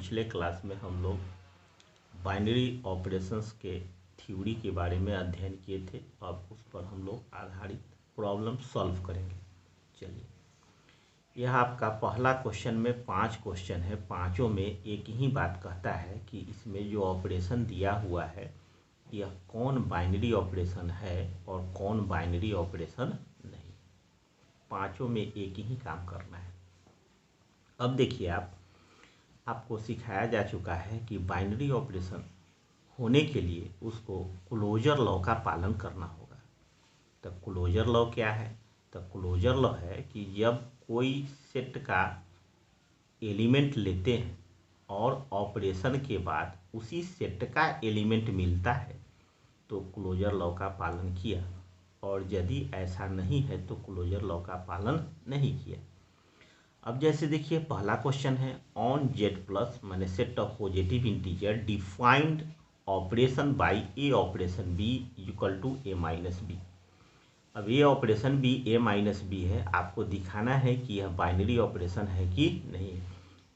पिछले क्लास में हम लोग बाइनरी ऑपरेशंस के थ्योरी के बारे में अध्ययन किए थे। अब उस पर हम लोग आधारित प्रॉब्लम सॉल्व करेंगे। चलिए, यह आपका पहला क्वेश्चन में 5 क्वेश्चन है। पांचों में एक ही बात कहता है कि इसमें जो ऑपरेशन दिया हुआ है यह कौन बाइनरी ऑपरेशन है और कौन बाइनरी ऑपरेशन नहीं। पांचों में एक ही काम करना है। अब देखिए, आपको सिखाया जा चुका है कि बाइनरी ऑपरेशन होने के लिए उसको क्लोजर लॉ का पालन करना होगा। तो क्लोजर लॉ क्या है? तो क्लोजर लॉ है कि जब कोई सेट का एलिमेंट लेते हैं और ऑपरेशन के बाद उसी सेट का एलिमेंट मिलता है तो क्लोजर लॉ का पालन किया, और यदि ऐसा नहीं है तो क्लोजर लॉ का पालन नहीं किया। अब जैसे देखिए, पहला क्वेश्चन है ऑन जेड प्लस माने set of positive integer defined operation by A operation b equal to a minus b. अब a operation B A minus B है, आपको दिखाना है कि यह बाइनरी ऑपरेशन है कि नहीं।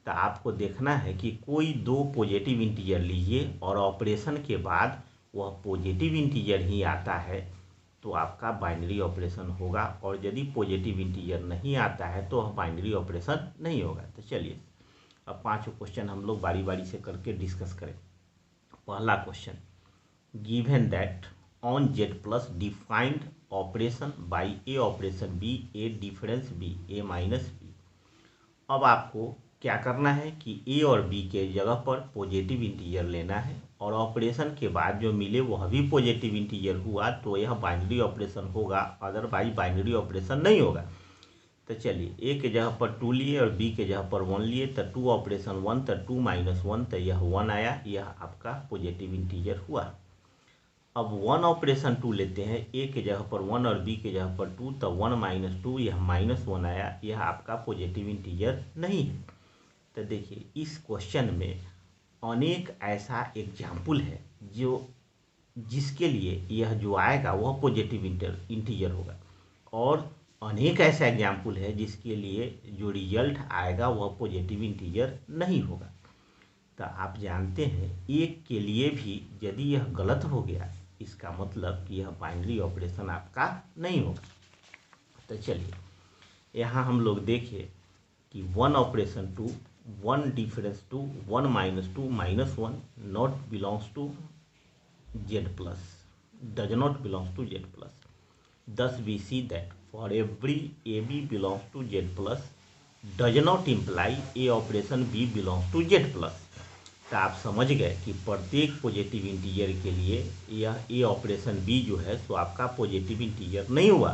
तो आपको देखना है कि कोई दो पॉजिटिव इंटीजर लीजिए और ऑपरेशन के बाद वह पॉजिटिव इंटीजर ही आता है तो आपका बाइनरी ऑपरेशन होगा, और यदि पॉजिटिव इंटीजर नहीं आता है तो वह बाइनरी ऑपरेशन नहीं होगा। तो चलिए, अब 5 क्वेश्चन हम लोग बारी बारी से करके डिस्कस करें। पहला question, given that on Z plus defined operation by A operation B a difference b A minus b. अब आपको क्या करना है कि ए और बी के जगह पर पॉजिटिव इंटीजर लेना है, और ऑपरेशन के बाद जो मिले वह भी पॉजिटिव इंटीजर हुआ तो यह बाइनरी ऑपरेशन होगा, अदरवाइज बाइनरी ऑपरेशन नहीं होगा। तो चलिए, ए के जगह पर 2 लिए और बी के जगह पर 1 लिए, तो 2 ऑपरेशन 1, तो 2 माइनस 1, तो यह 1 आया, यह आपका पॉजिटिव इंटीजर हुआ। अब 1 ऑपरेशन 2 लेते हैं, ए के जगह पर 1 और बी के जगह पर 2, तो 1 माइनस 2, यह माइनस 1 आया, यह आपका पॉजिटिव इंटीजर नहीं है। तो देखिए, इस क्वेश्चन में अनेक ऐसा एग्जाम्पल है जिसके लिए यह जो आएगा वह पॉजिटिव इंटीजर होगा, और अनेक ऐसा एग्जाम्पल है जिसके लिए जो रिजल्ट आएगा वह पॉजिटिव इंटीजर नहीं होगा। तो आप जानते हैं, एक के लिए भी यदि यह गलत हो गया इसका मतलब कि यह बाइनरी ऑपरेशन आपका नहीं होगा। तो चलिए, यहाँ हम लोग देखें कि 1 operation 2, 1 difference 2, 1 minus 2 minus 1 not belongs to Z plus, does not belongs to Z plus. Thus we see that for every AB belongs to Z plus does not imply A operation B belongs to Z plus। तो आप समझ गए कि प्रत्येक positive integer के लिए यह ए operation B जो है सो आपका पॉजिटिव इंटीजर नहीं हुआ,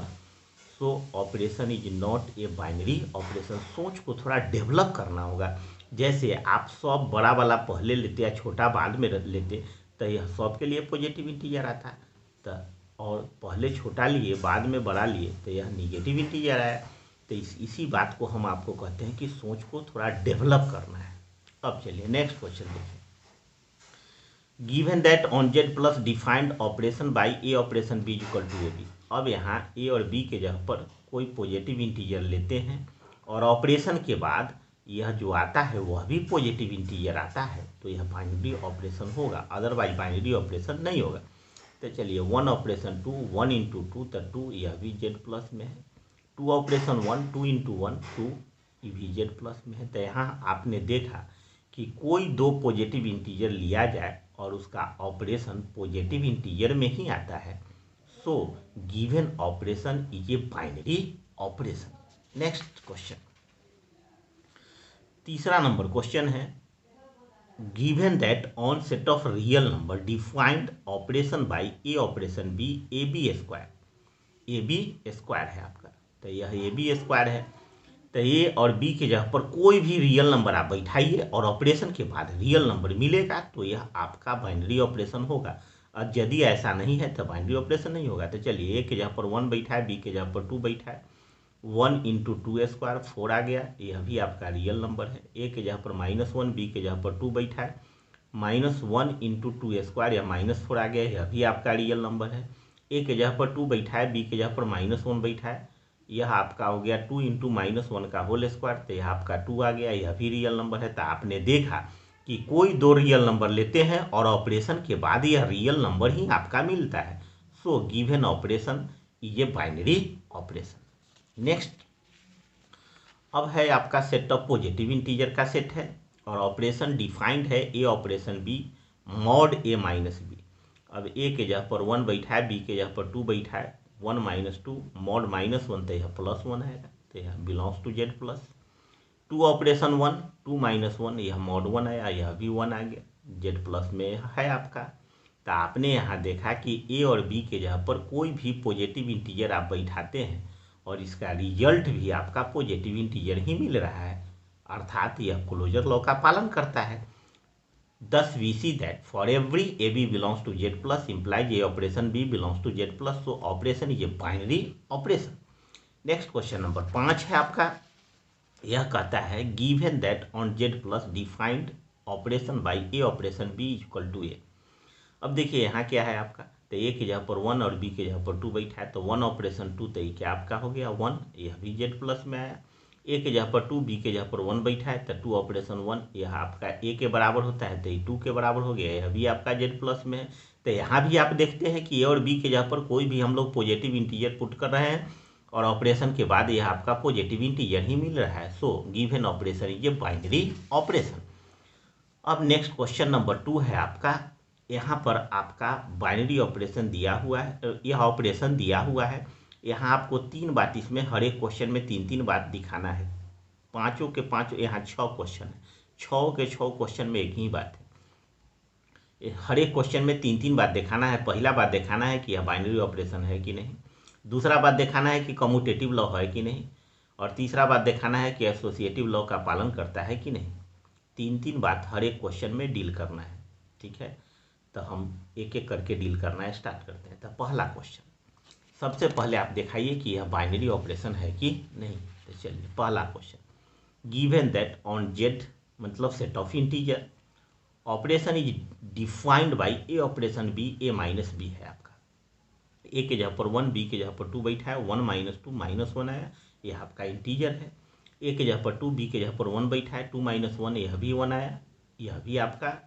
सो operation is not a binary operation. सोच को थोड़ा डेवलप करना होगा। जैसे आप सब बड़ा वाला पहले लेते या छोटा बाद में लेते तो यह सब के लिए पॉजिटिव इंटीजर आता, तो और पहले छोटा लिए बाद में बड़ा लिए तो यह निगेटिव इंटीजर आया। तो इसी बात को हम आपको कहते हैं कि सोच को थोड़ा डेवलप करना है। अब चलिए नेक्स्ट क्वेश्चन देखिए, given that on Z plus defined operation by A operation b equal to A b. अब यहाँ ए और बी के जगह पर कोई पॉजिटिव इंटीजर लेते हैं और ऑपरेशन के बाद यह जो आता है वह भी पॉजिटिव इंटीजर आता है तो यह बाइनरी ऑपरेशन होगा, अदरवाइज बाइनरी ऑपरेशन नहीं होगा। तो चलिए, 1 ऑपरेशन 2, 1 इंटू 2, तो 2 यह भी जेड प्लस में है। 2 ऑपरेशन 1, 2 इंटू 1, 2 ये भी जेड प्लस में है। तो यहाँ आपने देखा कि कोई दो पॉजिटिव इंटीजर लिया जाए और उसका ऑपरेशन पॉजिटिव इंटीजर में ही आता है, so given operation is a binary operation. Next question, तीसरा नंबर क्वेश्चन है, given that on set of real number defined operation by A operation B A b square. A b square है आपका, तो यह ए बी स्क्वायर है। तो ए और बी के जगह पर कोई भी रियल नंबर आप बैठाइए और ऑपरेशन के बाद रियल नंबर मिलेगा तो यह आपका बाइनरी ऑपरेशन होगा, और यदि ऐसा नहीं है तो बाइनरी ऑपरेशन नहीं होगा। तो चलिए, ए के जगह पर 1 बैठा है, बी के जगह पर 2 बैठा है, 1 इंटू 2 स्क्वायर 4 आ गया, यह भी आपका रियल नंबर है। ए के जगह पर -1, बी के जगह पर 2 बैठा है, -1 इंटू 2 स्क्वायर या -4 आ गया, यह भी आपका रियल नंबर है। ए के जगह पर 2 बैठा है, बी के जगह पर -1 बैठा है, यह आपका हो गया 2 इंटू -1 का होल स्क्वायर, तो यह आपका 2 आ गया, यह भी रियल नंबर है। तो आपने देखा कि कोई दो रियल नंबर लेते हैं और ऑपरेशन के बाद यह रियल नंबर ही आपका मिलता है। So given operation is a binary operation. Next, अब है आपका सेट ऑफ पॉजिटिव इंटीजर का सेट है और ऑपरेशन डिफाइंड है ए ऑपरेशन बी मॉड ए माइनस बी। अब ए के जगह पर 1 बैठा है, बी के जगह पर 2 बैठा है, 1 - 2 मॉड -1 तो यह +1 आएगा, तो यह belongs to Z plus. 2 operation 1, 2 - 1 यह मॉड 1 आया, यह भी 1 आ गया, जेड प्लस में है आपका। तो आपने यहाँ देखा कि ए और बी के जगह पर कोई भी पॉजिटिव इंटीजर आप बैठाते हैं और इसका रिजल्ट भी आपका पॉजिटिव इंटीजर ही मिल रहा है, अर्थात यह क्लोजर लॉ का पालन करता है। Thus we see that for every AB belongs to Z plus implies A operation B belongs to Z plus, so operation is a binary operation. Next question number 5 है आपका, यह कहता है given that on Z plus defined operation by A operation B is equal to A। अब देखिए यहाँ क्या है आपका, तो ए की जगह पर 1 और बी की जगह पर 2 बैठा है, तो 1 ऑपरेशन 2 तो ये क्या आपका हो गया 1, यह भी जेड प्लस में आया। ए के जगह पर 2, बी के जगह पर 1 बैठा है, तो 2 ऑपरेशन 1 यह आपका ए के बराबर होता है, तो ये 2 के बराबर हो गया, यह भी आपका जेड प्लस में है। तो यहाँ भी आप देखते हैं कि ए और बी के जगह पर कोई भी हम लोग पॉजिटिव इंटीजर पुट कर रहे हैं और ऑपरेशन के बाद यह आपका पॉजिटिव इंटीजर ही मिल रहा है। So given operation is a binary operation. अब नेक्स्ट क्वेश्चन नंबर 2 है आपका, यहाँ पर आपका बाइनरी ऑपरेशन दिया हुआ है, यह ऑपरेशन दिया हुआ है। यहाँ आपको 3 बात, इसमें हर एक क्वेश्चन में 3-3 बात दिखाना है, पाँचों के पाँचों, यहाँ 6 क्वेश्चन है, 6 के 6 क्वेश्चन में एक ही बात है। हर एक क्वेश्चन में 3-3 बात दिखाना है। पहला बात दिखाना है कि यह बाइनरी ऑपरेशन है कि नहीं, दूसरा बात दिखाना है कि कम्यूटेटिव लॉ है कि नहीं, और तीसरा बात दिखाना है कि एसोसिएटिव लॉ का पालन करता है कि नहीं। 3-3 बात हर एक क्वेश्चन में डील करना है, ठीक है। तो हम एक एक करके डील करना स्टार्ट करते हैं। तो पहला क्वेश्चन, सबसे पहले आप दिखाइए कि यह बाइनरी ऑपरेशन है कि नहीं। तो चलिए पहला question, given that on Z मतलब set of integer operation is defined by A operation B A minus B है आपका। ए के जगह पर 1, बी के जगह पर 2 बैठा है, 1 - 2 -1 आया, यह आपका इंटीजर है। ए के जगह पर 2, बी के जगह पर 1 बैठा है, 2 - 1 यह भी 1 आया, यह भी आपका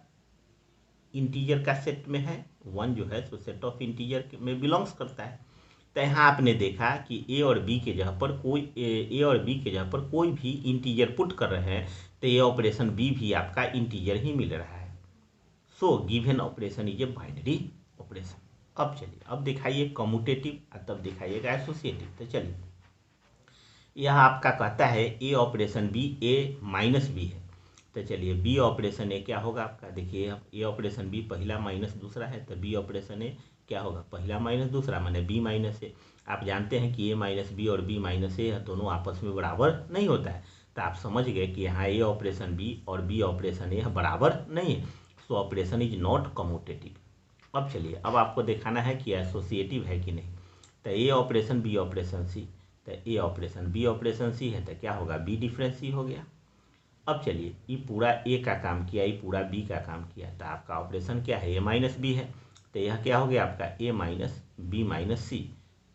इंटीजर का सेट में है। 1 जो है तो सेट ऑफ इंटीजर में बिलोंग्स करता है। तो यहाँ आपने देखा कि ए और बी के जगह पर कोई भी इंटीजर पुट कर रहे हैं, तो ये ऑपरेशन बी भी आपका इंटीजर ही मिल रहा है। So given operation is a binary operation. अब चलिए, अब दिखाइए कम्यूटेटिव, तब दिखाइएगा एसोसिएटिव। तो चलिए, यह आपका कहता है ए ऑपरेशन बी ए माइनस बी है। तो चलिए बी ऑपरेशन ए क्या होगा आपका, देखिए ए ऑपरेशन बी पहला माइनस दूसरा है, तो बी ऑपरेशन ए क्या होगा, पहला माइनस दूसरा माने बी माइनस ए। आप जानते हैं कि ए माइनस बी और बी माइनस ए दोनों आपस में बराबर नहीं होता है, तो आप समझ गए कि यहाँ ए ऑपरेशन बी और बी ऑपरेशन ए बराबर नहीं है। So operation is not commutative. अब चलिए, अब आपको दिखाना है कि एसोसिएटिव है कि नहीं। तो ए ऑपरेशन बी ऑपरेशन सी, तो ए ऑपरेशन बी ऑपरेशन सी है, तो क्या होगा, बी डिफरेंस सी हो गया। अब चलिए, ये पूरा ए का काम किया, ये पूरा बी का काम किया, तो आपका ऑपरेशन क्या है, ए माइनस बी है। तो यह क्या हो गया आपका, ए माइनस बी माइनस सी।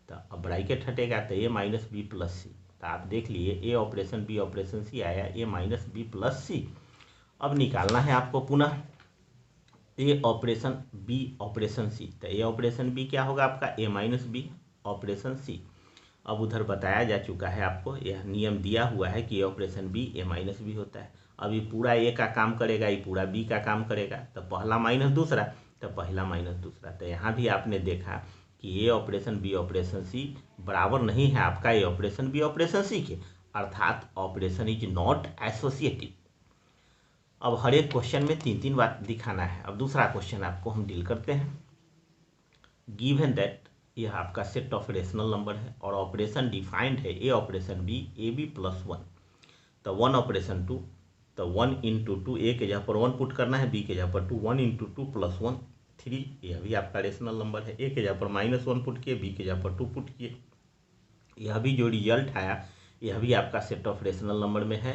तो अब ब्रैकेट हटेगा, तो ए माइनस बी प्लस सी। तो आप देख लिए ए ऑपरेशन बी ऑपरेशन सी आया, ए माइनस बी प्लस सी। अब निकालना है आपको पुनः ए ऑपरेशन बी ऑपरेशन सी। तो ए ऑपरेशन बी क्या होगा आपका, ए माइनस बी ऑपरेशन सी। अब उधर बताया जा चुका है आपको, यह नियम दिया हुआ है कि A operation B A minus B होता है। अब ये पूरा ए का काम करेगा, ये पूरा बी का काम करेगा, तो पहला माइनस दूसरा, तो पहला माइनस दूसरा। तो यहाँ भी आपने देखा कि ए ऑपरेशन बी ऑपरेशन सी बराबर नहीं है आपका ए ऑपरेशन बी ऑपरेशन सी के, अर्थात ऑपरेशन इज नॉट एसोसिएटिव। अब हर एक क्वेश्चन में 3-3 बात दिखाना है। अब दूसरा क्वेश्चन आपको हम डील करते हैं, गिवन दैट यह आपका सेट ऑफ रेशनल नंबर है और ऑपरेशन डिफाइंड है ए operation B A B plus 1। तो 1 ऑपरेशन 2, तो 1 × 2, ए के जगह पर 1 पुट करना है, बी के जगह पर 2, 1 × 2 + 1 3, यह भी आपका रेशनल नंबर है। ए के जगह पर -1 पुट किए, बी के जगह पर 2 पुट किए, यह भी जो रिजल्ट आया यह भी आपका सेट ऑफ रेशनल नंबर में है।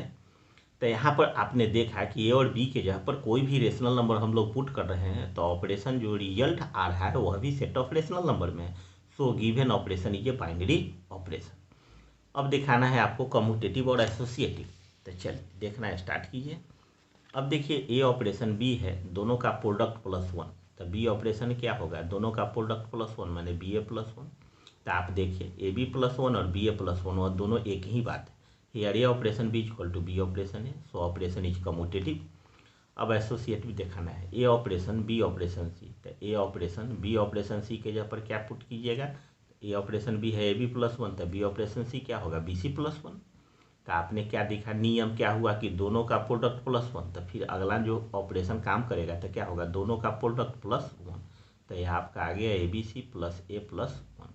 तो यहाँ पर आपने देखा कि ए और बी के जगह पर कोई भी रेशनल नंबर हम लोग पुट कर रहे हैं, तो ऑपरेशन जो रिजल्ट आ रहा है वह भी सेट ऑफ रेशनल नंबर में है। So given operation is a binary operation. अब दिखाना है आपको कम्यूटेटिव और एसोसिएटिव। तो चलिए देखना स्टार्ट कीजिए। अब देखिए ए ऑपरेशन बी है, दोनों का प्रोडक्ट प्लस वन, तो बी ऑपरेशन क्या होगा, दोनों का प्रोडक्ट प्लस वन माने बी ए प्लस वन। तो आप देखिए ए बी प्लस वन और बी ए प्लस वन और दोनों एक ही बात है। Here a operation b equal to B operation है, सो ऑपरेशन इज कम्यूटेटिव। अब एसोसिएटिव दिखाना है, ए ऑपरेशन बी ऑपरेशन सी, तो ए ऑपरेशन बी ऑपरेशन सी के जगह पर क्या पुट कीजिएगा, ए ऑपरेशन बी है ए बी प्लस वन, तो बी ऑपरेशन सी क्या होगा बी सी प्लस वन। तो आपने क्या देखा, नियम क्या हुआ कि दोनों का प्रोडक्ट प्लस वन, तो फिर अगला जो ऑपरेशन काम करेगा तो क्या होगा, दोनों का प्रोडक्ट प्लस वन। तो यह आपका आ गया A B C plus A plus one.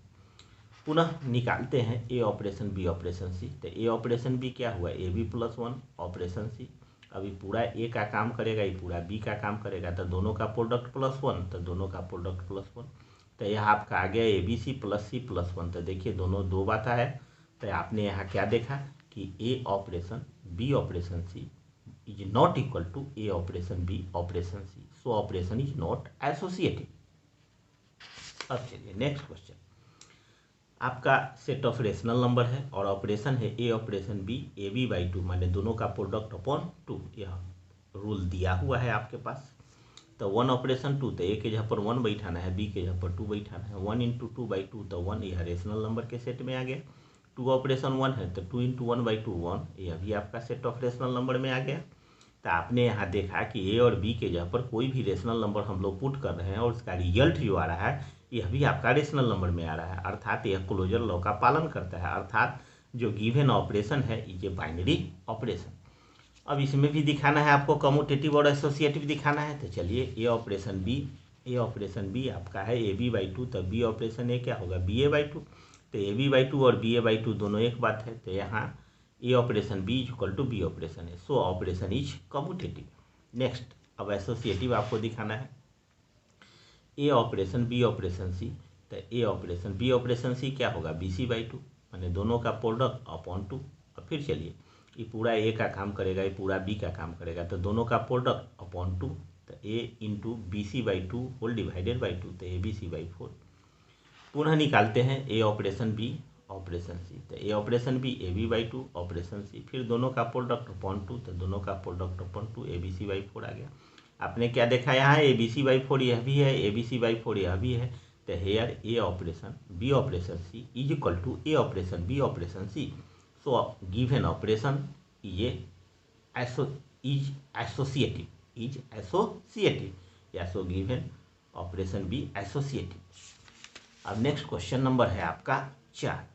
पुनः निकालते हैं ए ऑपरेशन बी ऑपरेशन सी, तो ए ऑपरेशन बी क्या हुआ A B plus one operation C. अभी पूरा ए का काम करेगा, ये पूरा बी का काम करेगा, तो दोनों का प्रोडक्ट प्लस वन, तो दोनों का प्रोडक्ट प्लस वन। तो यह आपका आ गया A B C plus one. तो देखिए दोनों दो बात है, तो आपने यहाँ क्या देखा कि A operation B operation C is not equal to A operation B operation C, so operation is not associative. अब चलिए नेक्स्ट क्वेश्चन, आपका सेट ऑफ रेशनल नंबर है और ऑपरेशन है ए operation B A B by two, माने दोनों का product upon two, यह रूल दिया हुआ है आपके पास। तो वन ऑपरेशन टू, तो ए के जगह पर वन बैठाना है, बी के जगह पर टू बैठाना है, one into two by two, तो वन, यह रेशनल नंबर के सेट में आ गया। टू ऑपरेशन वन है तो to into one by two one, यह भी आपका सेट ऑफ रेशनल नंबर में आ गया। तो आपने यहाँ देखा कि ए और बी के जगह पर कोई भी रेशनल नंबर हम लोग पुट कर रहे हैं और उसका रिजल्ट जो आ रहा है यह भी आपका रेशनल नंबर में आ रहा है, अर्थात यह क्लोजर लॉ का पालन करता है, अर्थात जो गिवन ऑपरेशन है ये बाइनरी ऑपरेशन। अब इसमें भी दिखाना है आपको कम्यूटेटिव और एसोसिएटिव दिखाना है, तो चलिए ए ऑपरेशन बी आपका है ए बी बाई टू, तब बी ऑपरेशन ए क्या होगा बी ए बाई टू। तो ए बी बाई टू और बी ए बाई टू दोनों एक बात है, तो यहाँ A operation B is equal to B operation है, so operation is commutative. Next अब एसोसिएटिव आपको दिखाना है, ए ऑपरेशन बी ऑपरेशन सी, तो ए ऑपरेशन बी ऑपरेशन सी क्या होगा बी सी बाई टू, माने दोनों का प्रोडक्ट अपॉन टू। और फिर चलिए ये पूरा ए का काम करेगा, ये पूरा बी का काम करेगा, तो दोनों का प्रोडक्ट अपॉन टू, तो A into B C by two whole divided by two, तो A B C by four. पुनः निकालते हैं ए ऑपरेशन बी ऑपरेशन सी, तो ए operation B A B by two operation C, फिर दोनों का प्रोडक्ट अपॉन टू, तो दोनों का product upon two, A B C by four आ गया। आपने क्या देखा यहाँ A B C by four यह भी है, A B C by four यह भी है, तो here A operation B operation C is equal to A operation B operation C, so given operation is associative, या so given operation B associative. अब next question number है आपका 4,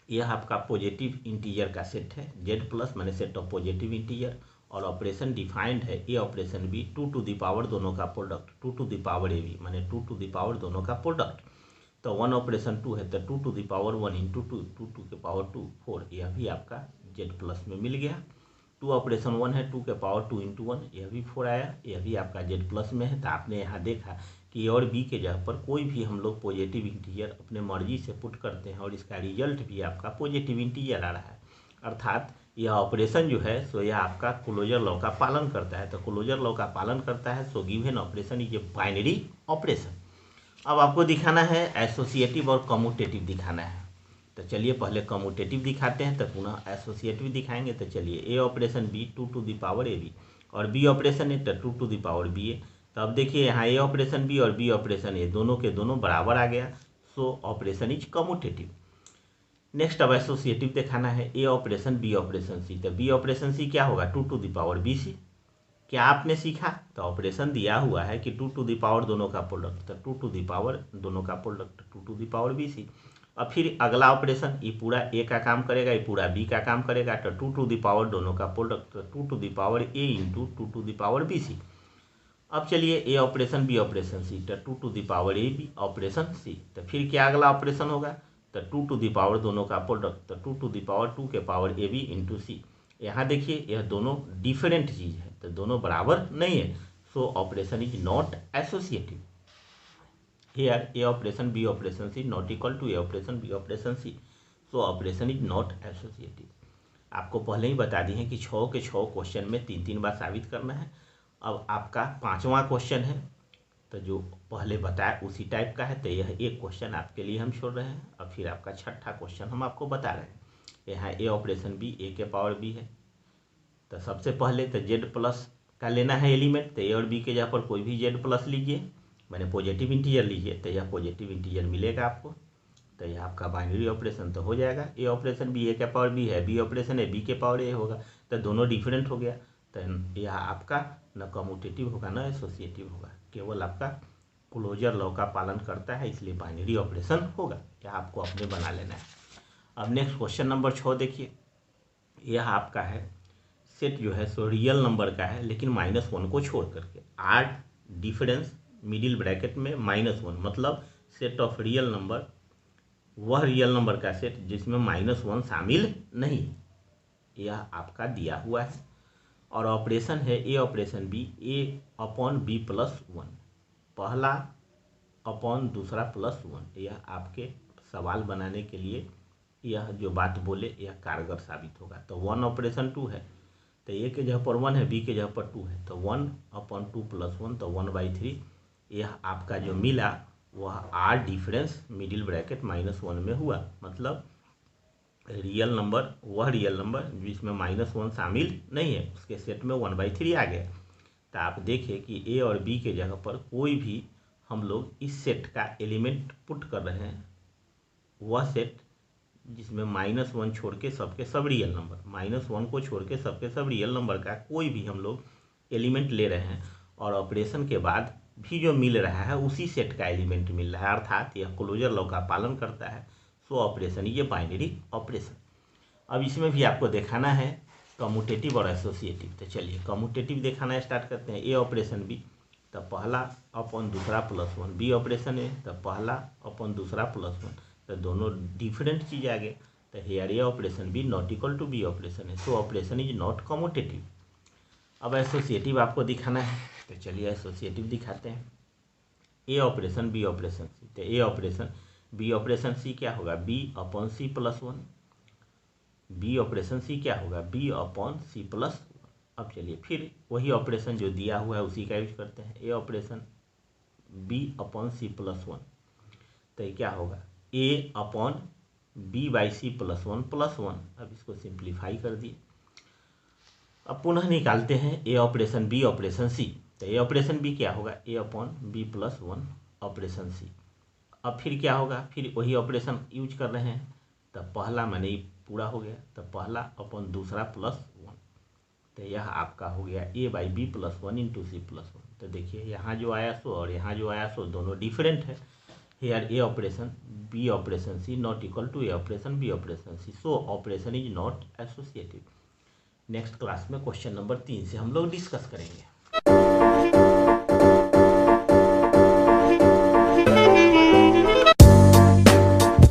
यह आपका पॉजिटिव इंटीजर का सेट है, जेड प्लस माने set of positive integer, और ऑपरेशन डिफाइंड है ए operation B two to the power दोनों का product, two to the power A b माने टू टू द पावर दोनों का प्रोडक्ट। तो वन ऑपरेशन टू है तो two to the power one into two, two two के पावर टू फोर, यह भी आपका जेड प्लस में मिल गया। टू ऑपरेशन वन है टू के पावर टू इंटू वन, यह भी फोर आया, यह भी आपका जेड प्लस में है। तो आपने यहाँ देखा कि ए और बी के जगह पर कोई भी हम लोग पॉजिटिव इंटीजर अपने मर्जी से पुट करते हैं और इसका रिजल्ट भी आपका पॉजिटिव इंटीजर आ रहा है, अर्थात यह ऑपरेशन जो है सो यह आपका क्लोजर लॉ का पालन करता है। तो क्लोजर लॉ का पालन करता है, so given operation is a binary operation. अब आपको दिखाना है एसोसिएटिव और कम्यूटेटिव दिखाना है, तो चलिए पहले कम्यूटेटिव दिखाते हैं तो पुनः एसोसिएटिव दिखाएंगे। तो चलिए A operation B two to the power A B और बी ऑपरेशन ए तो two to the power B A. तो अब देखिए यहाँ ए ऑपरेशन बी और बी ऑपरेशन ए दोनों के दोनों बराबर आ गया, so operation is commutative. Next अब एसोसिएटिव दिखाना है, ए ऑपरेशन बी ऑपरेशन सी, तो बी ऑपरेशन सी क्या होगा two to the power B C. क्या आपने सीखा, तो ऑपरेशन दिया हुआ है कि टू टू द पावर दोनों का प्रोडक्ट, तो टू टू द पावर दोनों का product two to the power B C. अब फिर अगला ऑपरेशन, ये पूरा ए का काम करेगा, ये पूरा बी का काम करेगा, तो टू टू द पावर दोनों का प्रोडक्ट, तो two to the power A into two to the power B C. अब चलिए ए ऑपरेशन बी ऑपरेशन सी, तो two to the power A B operation सी, तो फिर क्या अगला ऑपरेशन होगा, तो टू टू द पावर दोनों का प्रोडक्ट, तो two to the power two के पावर ए बी इंटू सी। यहाँ देखिए यह दोनों डिफरेंट चीज़ है, तो दोनों बराबर नहीं है, so operation is not associative. Here a operation B operation c not equal to A operation B operation C, so operation is not associative. आपको पहले ही बता दी है कि 6 के 6 क्वेश्चन में 3-3 बार साबित करना है। अब आपका 5वां क्वेश्चन है, तो जो पहले बताया उसी टाइप का है, तो यह एक क्वेश्चन आपके लिए हम छोड़ रहे हैं। अब फिर आपका 6ठा क्वेश्चन हम आपको बता रहे हैं। यहाँ ए ऑपरेशन बी ए के पावर बी है, तो सबसे पहले तो जेड प्लस का लेना है एलिमेंट, तो ए और बी के जगह पर कोई भी जेड प्लस लीजिए, मैंने पॉजिटिव इंटीजर लीजिए, तो यह पॉजिटिव इंटीजर मिलेगा आपको। तो यह आपका बाइनरी ऑपरेशन तो हो जाएगा। ए ऑपरेशन बी ए के पावर बी है, बी ऑपरेशन ए बी के पावर ए होगा, तो दोनों डिफरेंट हो गया। तो यह आपका न कम्यूटेटिव होगा न एसोसिएटिव होगा, केवल आपका क्लोजर लॉ का पालन करता है, इसलिए बाइनरी ऑपरेशन होगा। यह आपको अपने बना लेना है। अब नेक्स्ट क्वेश्चन नंबर 6 देखिए। यह आपका है सेट जो है सो रियल नंबर का है, लेकिन -1 को छोड़ करके। आर डिफरेंस मिडिल ब्रैकेट में -1, मतलब सेट ऑफ रियल नंबर, वह रियल नंबर का सेट जिसमें -1 शामिल नहीं, यह आपका दिया हुआ है। और ऑपरेशन है ए ऑपरेशन बी, ए अपॉन बी प्लस 1, पहला अपॉन दूसरा प्लस 1। यह आपके सवाल बनाने के लिए यह जो बात बोले यह कारगर साबित होगा। तो 1 ऑपरेशन 2 है, तो ए के जगह पर 1 है, बी के जगह पर 2 है, तो 1/2 + 1, तो 1/3। यह आपका जो मिला वह आर डिफरेंस मिडिल ब्रैकेट -1 में हुआ, मतलब रियल नंबर, वह रियल नंबर जिसमें -1 शामिल नहीं है, उसके सेट में 1/3 आ गया। तो आप देखिए कि ए और बी के जगह पर कोई भी हम लोग इस सेट का एलिमेंट पुट कर रहे हैं, वह सेट जिसमें -1 छोड़ के सबके सब रियल नंबर, -1 को छोड़ के सबके सब रियल नंबर का कोई भी हम लोग एलिमेंट ले रहे हैं, और ऑपरेशन के बाद भी जो मिल रहा है उसी सेट का एलिमेंट मिल रहा है, अर्थात यह क्लोजर लॉ का पालन करता है। सो ऑपरेशन, ये बाइनरी ऑपरेशन। अब इसमें भी आपको दिखाना है कम्यूटेटिव और एसोसिएटिव। तो चलिए कम्यूटेटिव दिखाना स्टार्ट करते हैं। ए ऑपरेशन बी, तो पहला अपॉन दूसरा +1, बी ऑपरेशन ए, तो पहला अपॉन दूसरा +1, तो दोनों डिफरेंट चीज आ गए। तो here A operation B not equal to B operation A, so operation is not commutative. अब एसोसिएटिव आपको दिखाना है, तो चलिए एसोसिएटिव दिखाते हैं। ए ऑपरेशन बी ऑपरेशन सी, तो ए ऑपरेशन बी ऑपरेशन सी क्या होगा, B upon C plus 1, B operation C क्या होगा, बी अपॉन सी प्लस 1। अब चलिए फिर वही ऑपरेशन जो दिया हुआ है उसी का यूज करते हैं। A operation B upon C plus 1, तो ये क्या होगा, ए अपॉन b/c + 1 +1। अब इसको सिंप्लीफाई कर दिए। अब पुनः निकालते हैं ए ऑपरेशन बी ऑपरेशन सी, तो ए ऑपरेशन बी क्या होगा, ए अपॉन बी + 1 ऑपरेशन सी। अब फिर क्या होगा, फिर वही ऑपरेशन यूज कर रहे हैं, तो पहला मैंने ये पूरा हो गया, तो पहला अपॉन दूसरा +1, तो यह आपका हो गया a/b + 1 × c + 1। तो देखिए यहाँ जो आया सो और यहाँ जो आया सो दोनों डिफरेंट है। Here A operation B operation c not equal to A operation B operation C, so operation is not associative. Next class में क्वेश्चन नंबर 3 से हम लोग डिस्कस करेंगे।